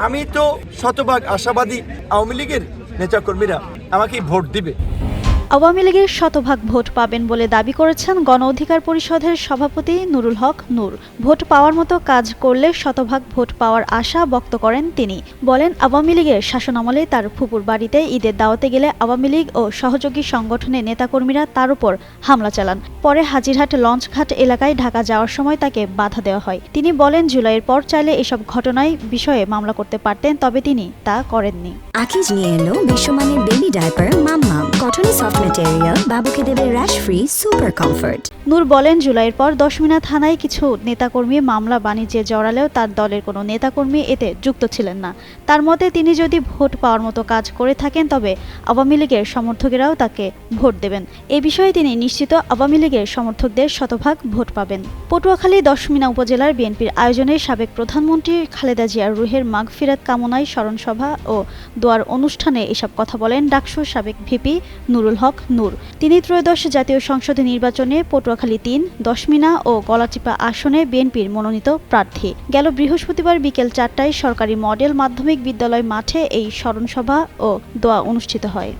আমি তো শতভাগ আশাবাদী আওয়ামী লীগের নেতাকর্মীরা আমাকে ভোট দিবে। আওয়ামী লীগের শতভাগ ভোট পাবেন বলে দাবি করেছেন গণ অধিকার পরিষদের সভাপতি নুরুল হক নূর। ভোট পাওয়ার মতো কাজ করলে শতভাগ ভোট পাওয়ার আশা ব্যক্ত করেন তিনি। বলেন, আওয়ামী লীগের শাসনামলে তার ফুপুর বাড়িতে ঈদের দাওয়াতে গেলে আওয়ামী লীগ ও সহযোগী সংগঠনের নেতাকর্মীরা তার উপর হামলা চালান। পরে হাজিরহাট লঞ্চঘাট এলাকায় ঢাকা যাওয়ার সময় তাকে বাধা দেওয়া হয়। তিনি বলেন, জুলাইয়ের পর চাইলে এসব ঘটনায় বিষয়ে মামলা করতে পারতেন, তবে তিনি তা করেননি। আকিজ নিয়ে এলো বিশ্বমানের বেবি ডায়াপার মাম্মাম। কটনে সফট ম্যাটেরিয়াল, বাবুকে দেবে র্যাশ ফ্রি সুপার কমফোর্ট। নূর বলেন, জুলাইয়ের পর দশমিনা থানায় কিছু নেতাকর্মী মামলা বাণিজ্যে জড়ালেও তার দলের কোনো নেতাকর্মী এতে যুক্ত ছিলেন না। তার মতে, তিনি যদি ভোট পাওয়ার মতো কাজ করে থাকেন তবে আওয়ামী লীগের সমর্থকেরাও তাকে ভোট দেবেন। এ বিষয়ে তিনি নিশ্চিত আওয়ামী লীগের সমর্থকদের শতভাগ ভোট পাবেন। পটুয়াখালী দশমিনা উপজেলার বিএনপির আয়োজনে সাবেক প্রধানমন্ত্রী খালেদা জিয়ার রুহের মাগফিরাত কামনায় স্মরণসভা ও দোয়ার অনুষ্ঠানে এসব কথা বলেন ডাকসুর সাবেক ভিপি নুরুল হক নূর। তিনি ত্রয়োদশ জাতীয় সংসদে নির্বাচনে পটুয়াখালী ৩, দশমিনা ও গলাচিপা আসনে বিএনপির মনোনীত প্রার্থী। গেল বৃহস্পতিবার বিকেল ৪টায় সরকারি মডেল মাধ্যমিক বিদ্যালয় মাঠে এই স্মরণসভা ও দোয়া অনুষ্ঠিত হয়।